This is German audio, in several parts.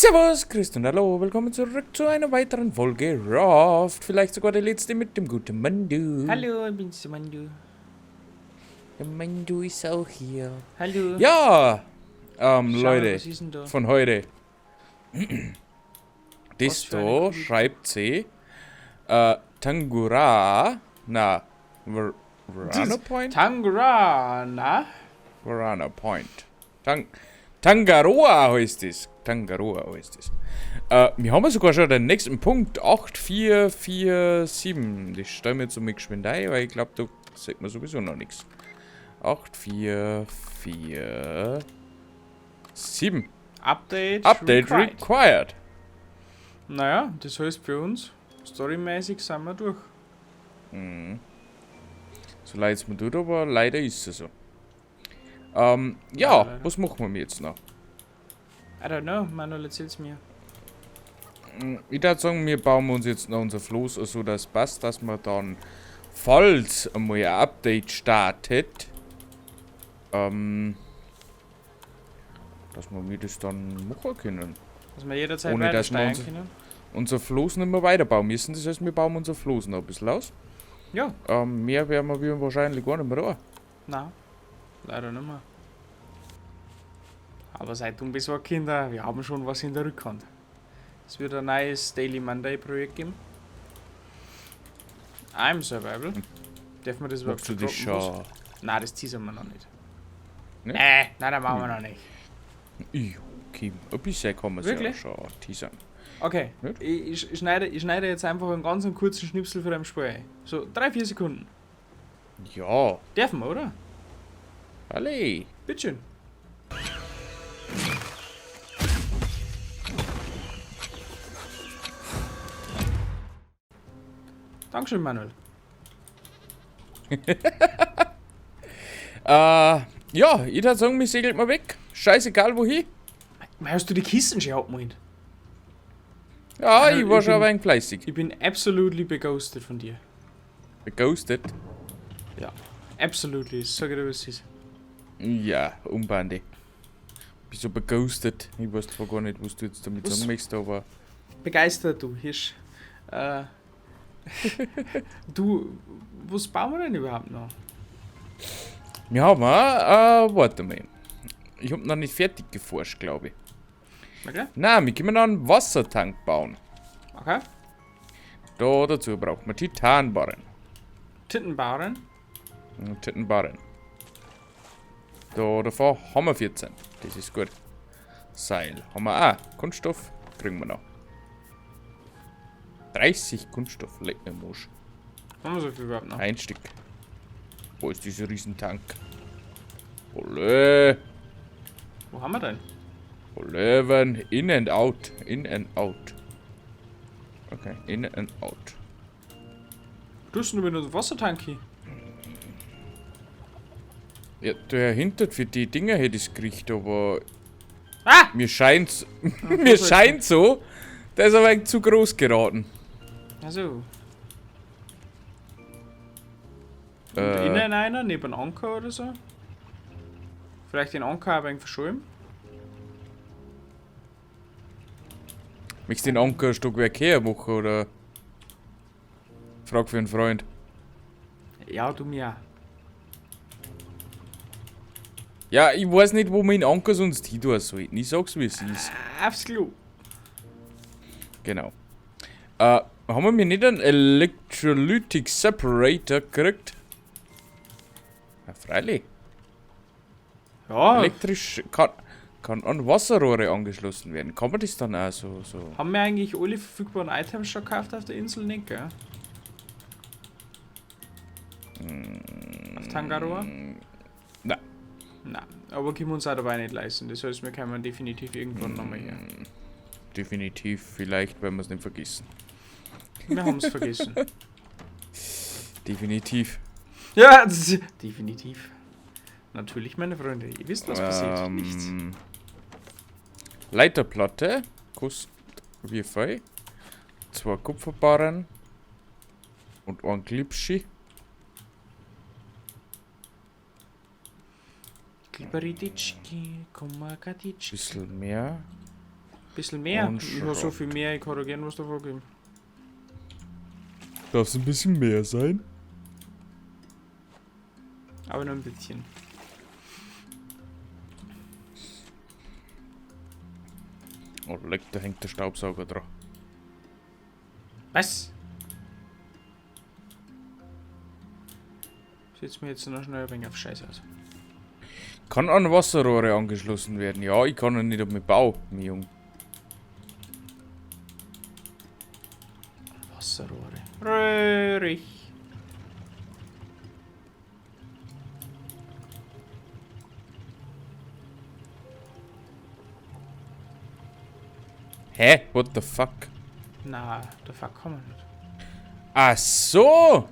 Servus, Christ und hallo, willkommen zurück zu einer weiteren Folge Raft. Vielleicht sogar der letzte mit dem guten Mandu. Hallo, ich bin's, der Mandu. Der Mandu ist auch hier. Hallo. Ja, Schau, Leute, was ist denn da? von heute. Was Das für eine da Kugel? schreibt sie, Tangura, Varana Point? Tangrana. Varana Point. Tangaroa heißt es. Tangaroa heißt es. Wir haben sogar schon den nächsten Punkt. 8447. Das stellen wir jetzt um geschwind ein, weil ich glaube, da sieht man sowieso noch nichts. 8447. Update Required. Naja, das heißt für uns, storymäßig sind wir durch. So leid es mir tut, aber leider ist es so. Ja, Ja, leider. was machen wir jetzt noch? I don't know, Manuel, erzähl's mir. Ich würde sagen, wir bauen uns jetzt noch unser Floß so, dass es passt, dass wir dann, falls einmal ein Update startet, dass wir das dann machen können. Dass wir jederzeit Ohne, dass wir weitersteigen können. Unser Floß nicht mehr weiterbauen müssen. Das heißt, wir bauen unser Floß noch ein bisschen aus. Ja, Mehr werden wir wahrscheinlich gar nicht mehr da. na, leider nicht mehr. Aber seid unbesorgt, Kinder, wir haben schon was in der Rückhand. Es wird ein neues Daily Monday Projekt geben. I'm Survival. Dürfen wir das überhaupt Machst du das droppen, schon? was? Nein, das teasern wir noch nicht. Ne? Nein, das machen wir noch nicht. Okay, ein bisschen kann man es ja Wirklich? schon teasern. Okay, Nicht? ich schneide jetzt einfach einen ganz kurzen Schnipsel für dein Spiel ein. So 3-4 Sekunden. Ja, Dürfen wir, oder? alle. Bitteschön. Dankeschön, Manuel. Ja, ich würde sagen, wir segeln mal weg. Scheißegal wohin. Hast du die Kisten schon abgemeint? Ja, Also, ich war ich schon ein bin- wenig fleißig. Ich bin absolutely beghostet von dir. Ghosted. Ja. Absolutely, sag dir, was es ist. Ja, Umbande. Bist so beghostet. Ich weiß zwar gar nicht, was du jetzt damit Was? sagen möchtest, aber. Begeistert, du Hirsch. Du, was bauen wir denn überhaupt noch? Wir haben warte mal. Ich hab noch nicht fertig geforscht, glaube ich. Okay? Nein, wir können noch einen Wassertank bauen. Okay. Dazu braucht man Titanbarren. Tittenbauern. Und Titanbarren. Davon haben wir 14. Das ist gut. Seil haben wir auch. Kunststoff kriegen wir noch. 30 Kunststoff, leck mir Mosch. Haben wir so viel überhaupt noch? Ein Stück. Wo ist dieser Riesentank? Olé. Wo haben wir denn? Olé, in and out. In and out. Okay, in and out. Du hast nur wieder einen Wassertank hier. Ja, der hinter für die Dinger hätte ich es gekriegt, aber Ah! mir scheint mir scheint so, der ist aber ein zu groß geraten. Also. Und innen einer, neben Anker oder so? Vielleicht den Anker aber ein verschoben? Möchtest du den Anker ein Stockwerk her machen oder? Frag für einen Freund. Ja, du mir. Ja, ich weiß nicht, wo mein Anker sonst hin tun sollten. Ich sag's wie es ist. Aufs Klo. Genau. Haben wir mir nicht einen Electrolytic Separator gekriegt? Ja, freilich. Ja, Elektrisch kann an Wasserrohre angeschlossen werden. Kann man das dann auch so? haben wir eigentlich alle verfügbaren Items schon gekauft auf der Insel, nicht, gell? Auf Tangaroa? Nein. Nein, aber können wir uns auch dabei nicht leisten. Das heißt, wir können definitiv irgendwann nochmal her. Definitiv, vielleicht, wenn wir es nicht vergessen. Wir haben es vergessen. Definitiv. Ja, definitiv. Natürlich, meine Freunde. Ihr wisst, was passiert. Nichts. Leiterplatte. Kostet wie viel? 2 Kupferbarren. Und ein Glipschi. Kliperititschki, Komakatitschki. Bisschen mehr. Bisschen mehr. Und Ich habe so Schrott. viel mehr, ich kann da gerne was davon geben. Darf es ein bisschen mehr sein? Aber nur ein bisschen. Oh, leck, da hängt der Staubsauger dran. Was? Setz mir jetzt noch schnell ein wenig auf Scheiße aus. Kann an Wasserrohre angeschlossen werden? Ja, ich kann ihn nicht auf mich bauen, mein Junge. Wasserrohre. Röhrig. Hä? What the fuck? Na, der Fuck kann man nicht. Ach so!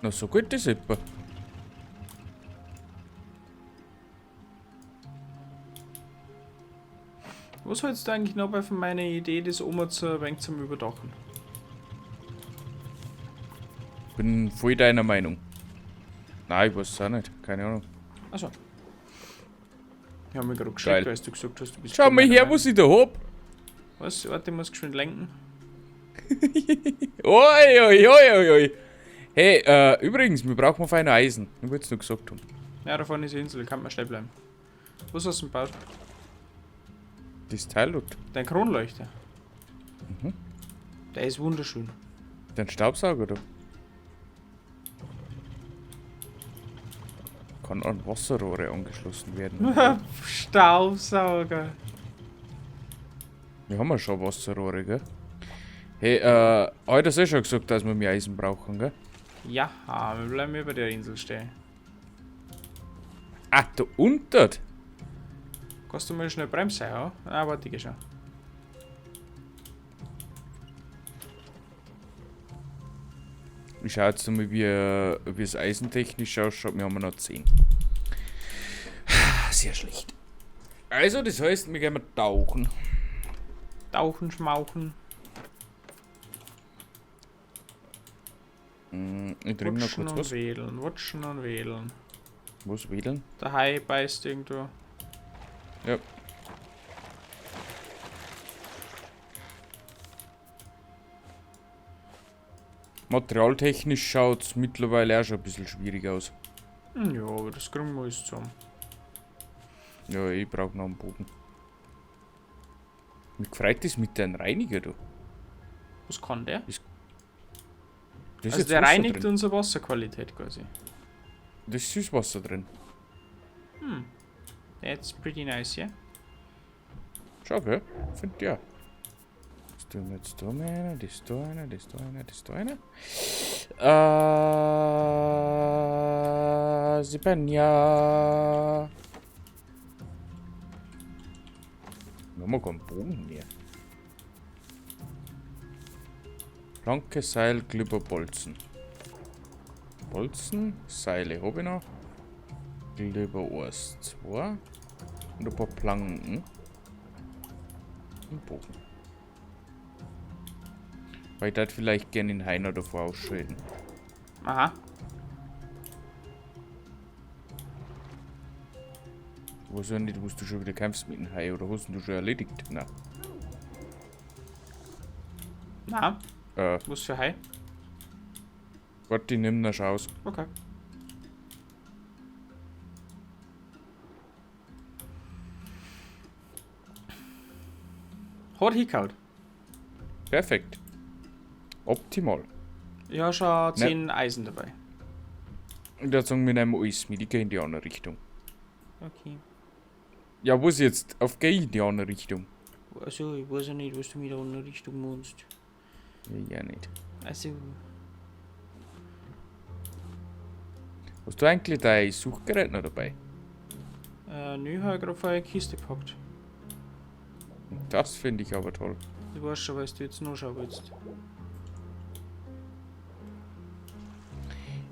Na, so gut ist etwa. Was hältst du eigentlich noch bei von meiner Idee, das Oma zu ein wenig zum Überdachen? Bin voll deiner Meinung. Nein, ich weiß es auch nicht. Keine Ahnung. Achso. Ich habe mich gerade Geil. geschickt, weil du gesagt hast, du bist. Schau mal her, was ich da hab. Was? Warte, ich muss geschwind lenken. Oi, oi, oi, oi, oi. Hey, übrigens, wir brauchen auf eine Eisen. Ich wollte es nur gesagt haben. Ja, da vorne ist die Insel, kann man schnell bleiben. Was hast du denn gebaut? Das Teil dort. Dein Kronleuchter. Mhm. Der ist wunderschön. Den Staubsauger da. Kann an Wasserrohre angeschlossen werden. Staubsauger. Wir haben ja schon Wasserrohre, gell? Hey, heute hast du schon gesagt, dass wir mehr Eisen brauchen, gell? Ja, wir bleiben über der Insel stehen. Ah, da unten! Kannst du mal schnell bremsen, ja? Ah, warte, ich geh schon. Ich schau jetzt mal, wie es eisentechnisch ausschaut. Wir haben noch 10. Sehr schlecht. Also, das heißt, wir gehen mal tauchen. Tauchen, schmauchen. Ich trinke noch Watschen kurz und was. wählen, watschen und wählen. Was wählen? Der Hai beißt irgendwo. Ja. Materialtechnisch schaut es mittlerweile auch schon ein bisschen schwierig aus. Ja, aber das kriegen wir alles zusammen. Ja, ich brauche noch einen Boden. Mich gefreut das mit dem Reiniger, du. Was kann der? Da ist Also jetzt der Wasser reinigt drin. unsere Wasserqualität quasi. Da ist Süßwasser drin. That's pretty nice, ja? Schau, gell? Find ja. Das tun wir jetzt da rein, das da rein, das da rein, das da rein. Sibania. Wir haben keinen Bogen mehr. Planke, Seil, Glibber, Bolzen. Bolzen, Seile habe ich noch. Glibber 1, 2. Und ein paar Planken. Und Bogen. Weil ich das vielleicht gerne in Heiner davor ausschalten. Aha. Was ja nicht, was du schon wieder kämpfst mit dem Hai oder hast du schon erledigt? Nein. Na, was für Hai? Warte, ich nehme noch aus. Okay. Hat hingehauen. Perfekt. Optimal. Ich habe schon 10 Eisen dabei. Und jetzt sagen wir nehmen alles mit. Ich gehe in die andere Richtung. Okay. Ja, was jetzt? Auf geh in die andere Richtung. Also, ich weiß ja nicht, was du mit der anderen Richtung meinst. Ja, nicht. Also, Hast du eigentlich dein Suchgerät noch dabei? nö, habe ich gerade vor eine Kiste gepackt. Das finde ich aber toll. Du weißt schon, was du jetzt noch schauen willst.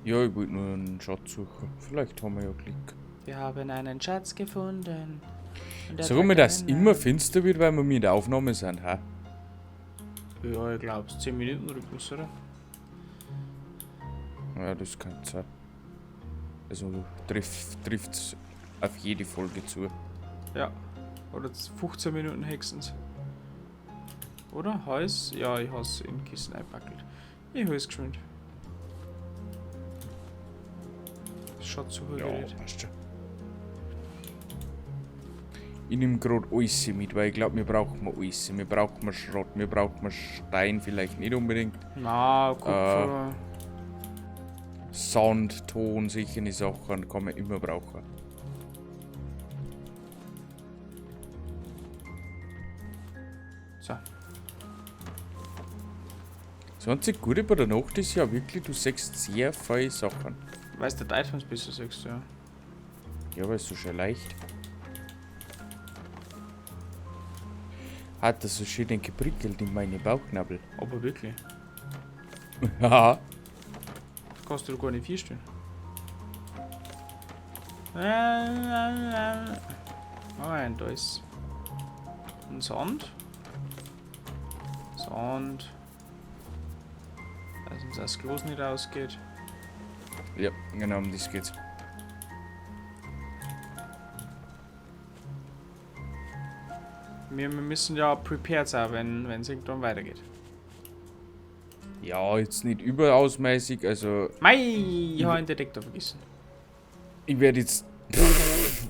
Ja, ich wollte nur einen Schatz suchen. Vielleicht haben wir ja Glück. Wir haben einen Schatz gefunden. Sag mal, dass es immer finster wird, weil wir mit der Aufnahme sind, ha? Ja, ich glaube, 10 Minuten Rhythmus, oder? Ja, das kann sein. Also trifft's auf jede Folge zu. Ja. Oder 15 Minuten höchstens. Oder? Heiß? Ja, ich habe es in Kissen einpackelt. Ich höre es geschwind. Das schaut zu Ja, hügelig. passt schon. Ich nehme gerade alles mit, weil ich glaube, wir brauchen alles. Wir brauchen Schrott, wir brauchen Stein, vielleicht nicht unbedingt. Na, Kupfer. Sand, Ton, solche Sachen kann man immer brauchen. So. Das einzige Gute bei der Nacht ist ja wirklich, du siehst sehr viele Sachen. Weißt du, der Zeit besser sagst, ja. Ja, aber ist so schön leicht. Hat das so schön geprickelt in meine Bauchnabel. Aber wirklich. Haha. Das kannst du gar nicht vorstellen. Moment, da ist ein Sand. Sand. Dass uns das Glas nicht ausgeht. Ja, genau um das geht's. Wir müssen ja prepared sein, wenn es irgendwann weitergeht. Ja, jetzt nicht überausmäßig, also Mei, ich habe einen Detektor vergessen. ich werde jetzt...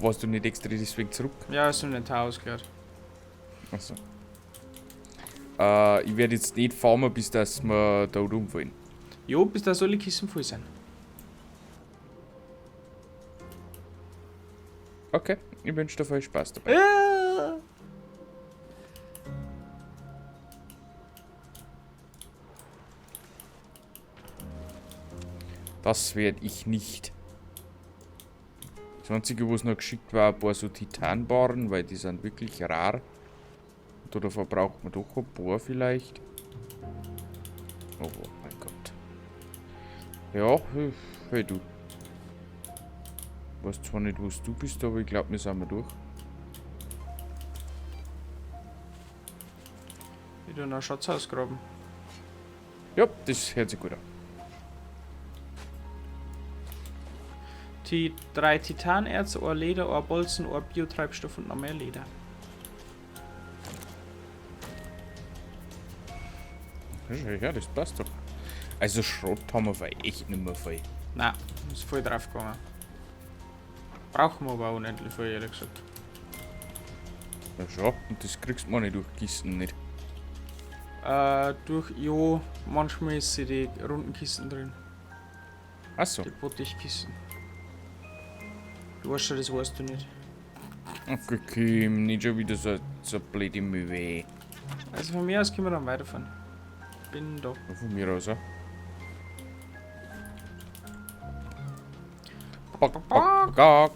Warst du nicht extra deswegen zurück? Ja, ist noch nicht ausgehört. Achso. Ich werde jetzt nicht fahren, bis dass wir da rumfallen. Jo, bis da soll die Kissen voll sein. Okay, ich wünsche dir viel Spaß dabei. Das werde ich nicht. Das einzige, was noch geschickt war, ein paar so Titanbarren, weil die sind wirklich rar. Und da verbraucht man doch ein paar vielleicht. Oh mein Gott. Ja, hey du. Ich weiß zwar nicht, wo du bist, aber ich glaube, wir sind mal durch. Wieder noch Schatz ausgraben. Ja, das hört sich gut an. Die 3 Titanerz, ein Leder, ein Bolzen, ein Biotreibstoff und noch mehr Leder. Ja, das passt doch. Also Schrott haben wir echt nicht mehr viel. Nein, ist voll drauf gegangen. Brauchen wir aber auch unendlich viel, ehrlich gesagt. Ja schon, und das kriegst du mal nicht durch Kisten nicht. Jo, manchmal ist sie die runden Kisten drin. Achso. Die Bottichkisten. Du weißt schon, das weißt du nicht. Okay, nicht schon wieder so blöde Mühe. Also von mir aus können wir dann weiterfahren. Bin da. Von mir aus auch. Gag.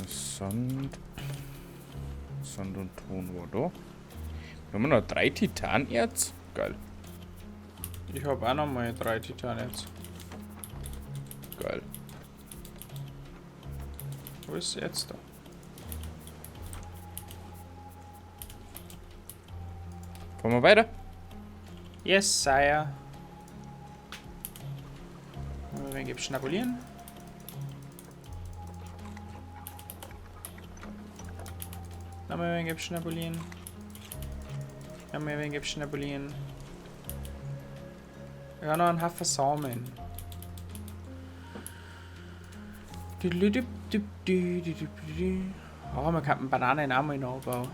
Sand. Sand und Ton war da. Wir haben noch 3 Titanerz. Geil. Ich habe auch noch mal 3 Titanerz. Geil. Wo ist sie jetzt da? Fahren wir weiter? Yes, Sire. Mal ein wenig schnabulieren. Nochmal ein wenig schnabulieren. Nochmal ein wenig schnabulieren. Ja, noch ein Haufen Samen. Oh, man kann Bananen auch mal nachbauen.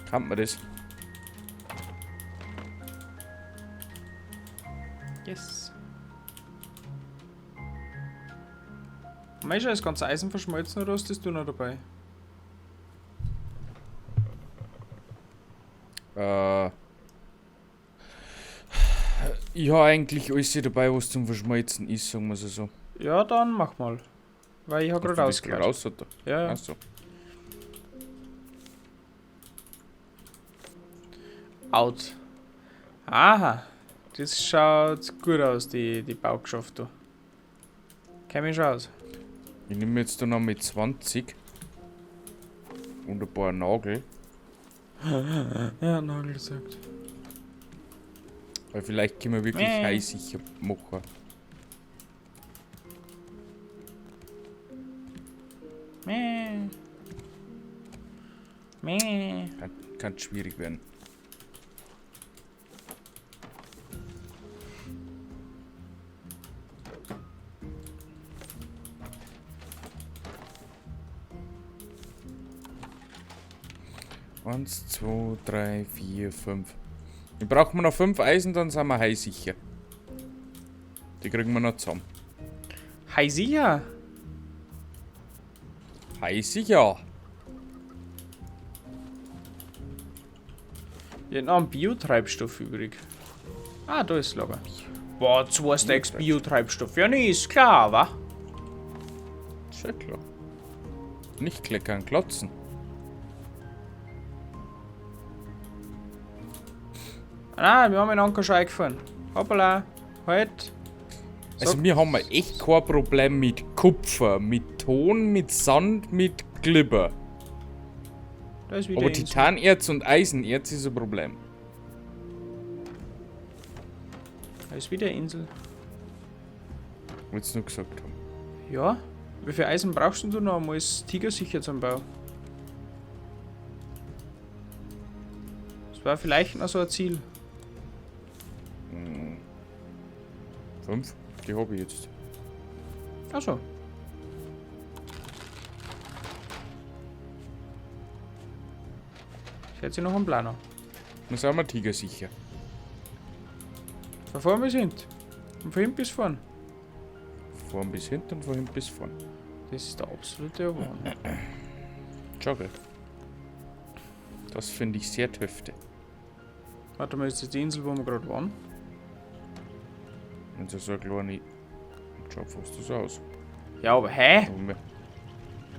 Kann man das? Yes. Meinst du, das ganze Eisen verschmolzen oder hast das du noch dabei? Ich habe eigentlich alles dabei, was zum Verschmelzen ist, sagen wir es so. Ja, dann mach mal. Weil ich habe gerade ausgeladen. Raus, oder? Ja, ja. Achso. Out. Aha. Das schaut gut aus, die Baugschaft da. Kenn mich schon aus. Ich nehme jetzt da noch mit 20 und ein paar Nagel. Ja, Nagel gesagt. Weil vielleicht können wir wirklich heißsicher machen. Kann schwierig werden. Eins, zwei, drei, vier, fünf. Wir brauchen noch 5 Eisen, dann sind wir heißsicher. Die kriegen wir noch zusammen. Heißiger? Heißsicher? Ich hätte noch einen Biotreibstoff übrig. Ah, da ist das Lager. Boah, 2 Stacks Biotreibstoff. Ja, nee, ist klar, wa? Schon klar. Nicht kleckern, klotzen. Ah, wir haben den Anker schon eingefahren. Hoppala, halt. Also wir haben echt kein Problem mit Kupfer, mit Ton, mit Sand, mit Glibber. Da ist wieder Aber Insel. Titanerz und Eisenerz ist ein Problem. Da ist wieder Insel. Wollt's nur gesagt haben. Ja? Wie viel Eisen brauchst du noch, um als Tiger sicher zum Bau? Das war vielleicht noch so ein Ziel. 5? Die habe ich jetzt. Achso. Ich hätte sie noch am Planer. Dann sind wir tigersicher. Von vorn bis hinten. Und von hinten bis vorn. Vorn bis hinten und von hinten bis vorn. Das ist der absolute Wahnsinn. Jogge. Das finde ich sehr töfte. Warte mal, ist das die Insel, wo wir gerade waren? Wenn so eine kleine. Schaut fast so aus. Ja, aber hä?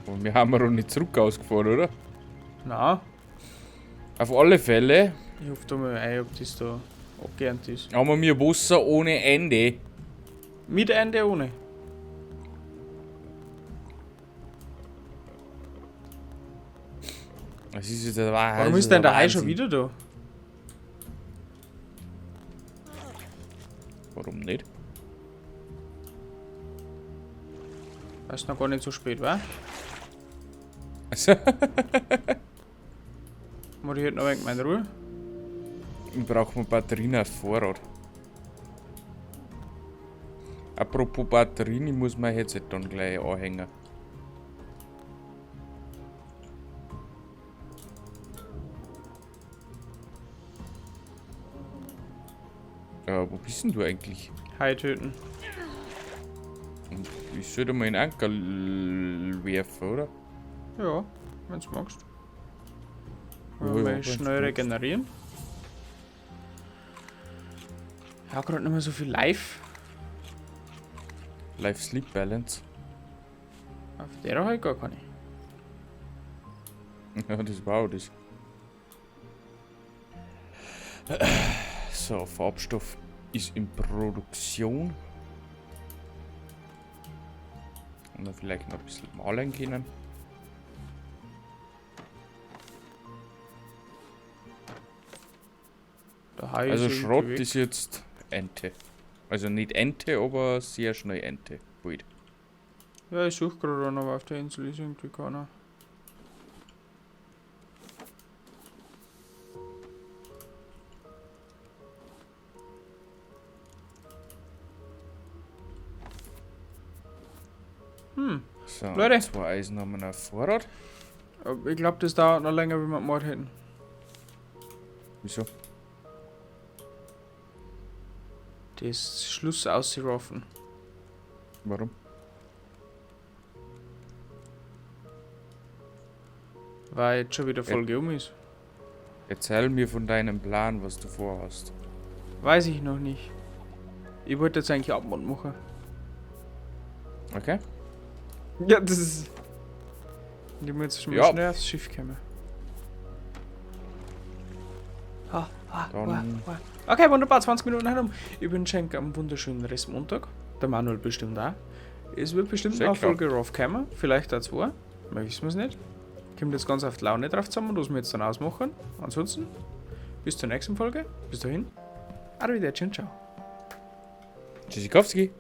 Und wir haben noch nicht zurück ausgefahren, oder? Na, Auf alle Fälle ich hoffe da mal ein, ob das da abgeernt ist. haben wir Wasser ohne Ende. Mit Ende ohne. Das ist jetzt der Wahrheit. Warum ist denn der Hai schon wieder da? Warum nicht? Weil es noch gar nicht so spät war. Also, Muss ich heute noch ein wenig meine Ruhe? wir brauchen Batterien auf Vorrat. Apropos Batterien, ich muss mein Headset dann gleich anhängen. Wo bist denn du eigentlich? Hai töten. Und ich sollte mal einen Anker werfen, oder? Ja, wenn du magst. Ja, Wollen wir wenn's schnell magst. regenerieren. Ich habe gerade nicht mehr so viel Live. Life Sleep Balance. Auf der habe ich gar keine. Ja, das war auch das. So, Farbstoff ist in Produktion. Und dann vielleicht noch ein bisschen malen können. Der Hai Also ist irgendwie Schrott weg. ist jetzt Ente. Also nicht Ente, aber sehr schnell Ente. Gut. Ja, ich suche gerade noch, aber auf der Insel ist irgendwie keiner. So, Leute. 2 Eisen haben wir noch auf Vorrat. Aber ich glaube, das dauert noch länger, wie wir gemacht hätten. Wieso? Das Schluss auszuraffen. Warum? Weil jetzt schon wieder Folge um ist. Erzähl mir von deinem Plan, was du vorhast. Weiß ich noch nicht. Ich wollte jetzt eigentlich Abmord machen. Okay? Ja, das ist. Ich muss jetzt schon mal Ja. schnell aufs Schiff kommen. Dann- Okay, wunderbar, 20 Minuten herum. Ich wünsche euch einen wunderschönen Restmontag. Der Manuel bestimmt auch. Es wird bestimmt Sehr noch eine klar. Folge raufkommen. Vielleicht auch 2. Wir wissen es nicht. kommt jetzt ganz auf die Laune drauf zusammen, was wir jetzt dann ausmachen. Ansonsten, bis zur nächsten Folge. Bis dahin, arrivederci und ciao. Tschüssikowski.